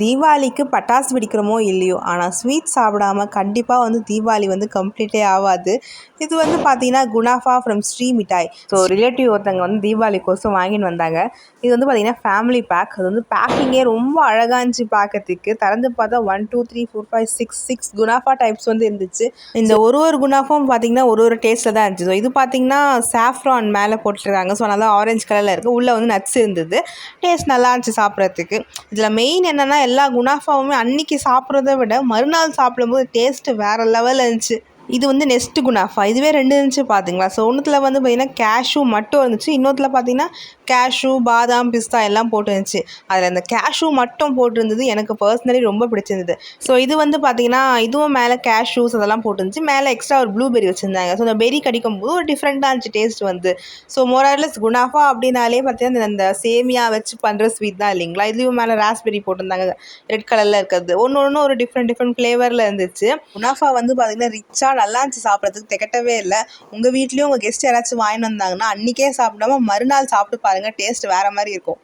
தீபாவளிக்கு பட்டாசு வெடிக்கிறோமோ இல்லையோ, ஆனால் ஸ்வீட் சாப்பிடாம கண்டிப்பாக தீபாவளி கம்ப்ளீட்டே ஆகாது. இது பார்த்தீங்கன்னா குனாஃபா ஃப்ரம் ஸ்ரீ மிட்டாய். ஸோ ரிலேட்டிவ் ஒருத்தங்க தீபாவளிக்கோசம் வாங்கின்னு வந்தாங்க. இது பார்த்தீங்கன்னா ஃபேமிலி பேக். அது பேக்கிங்கே ரொம்ப அழகாக இருந்துச்சு பார்க்கறதுக்கு. திறந்து பார்த்தா 1 2 3 4 5 6 குனாஃபா டைப்ஸ் இருந்துச்சு. இந்த ஒரு குனாஃபாவும் பார்த்தீங்கன்னா ஒரு டேஸ்ட்டில் தான் இருந்துச்சு. ஸோ இது பார்த்தீங்கன்னா சாஃப்ரான் மேலே போட்டுருக்காங்க. ஸோ நல்லா ஆரஞ்சு கலரில் இருக்குது. உள்ளே நட்ஸ் இருந்தது. டேஸ்ட் நல்லா இருந்துச்சு சாப்பிட்றதுக்கு. இதில் மெயின் என்னென்னா எல்லா குனாஃபாவுமே அன்றைக்கி சாப்பிட்றத விட மறுநாள் சாப்பிடும்போது டேஸ்ட்டு வேறு லெவலில் இருந்துச்சு. இது நெஸ்ட்டு குனாஃபா. இதுவே 2 இருந்துச்சு பார்த்தீங்களா. ஸோ ஒன்றுத்தில் பார்த்தீங்கன்னா கேஷ்யூ மட்டும் இருந்துச்சு. இன்னொருத்தில் பார்த்தீங்கன்னா கேஷ்யூ, பாதாம், பிஸ்தா எல்லாம் போட்டு இருந்துச்சு. அதில் அந்த கேஷ்யூ மட்டும் போட்டிருந்தது எனக்கு பர்சனலி ரொம்ப பிடிச்சிருந்தது. ஸோ இது பார்த்தீங்கன்னா இதுவும் மேலே கேஷ்யூஸ் அதெல்லாம் போட்டுருந்துச்சு. மேலே எக்ஸ்ட்ரா ஒரு ப்ளூபெரி வச்சுருந்தாங்க. ஸோ அந்த பெரி கடிக்கும்போது ஒரு டிஃப்ரெண்ட்டாக இருந்துச்சு டேஸ்ட். ஸோ மோரார்லெஸ் குனாஃபா அப்படின்னாலே பார்த்தீங்கன்னா இந்த சேமியா வச்சு பண்ணுற ஸ்வீட் தான் இல்லைங்களா. இதுவும் மேலே ராஸ்பெரி போட்டிருந்தாங்க, ரெட் கலரில் இருக்கிறது. ஒன்று ஒரு டிஃப்ரெண்ட் ஃப்ளேவரில் இருந்துச்சு. குனாஃபா பார்த்தீங்கன்னா ரிச்சாக நல்லா இருந்துச்சு. சாப்பிட்றதுக்கு திகட்டவே இல்லை. உங்கள் வீட்லேயும் உங்கள் கெஸ்ட் யாராச்சும் வாங்கிட்டு வந்தாங்கன்னா அன்றைக்கே சாப்பிடாம மறுநாள் சாப்பிட்டு பாருங்கள். டேஸ்ட் வேறு மாதிரி இருக்கும்.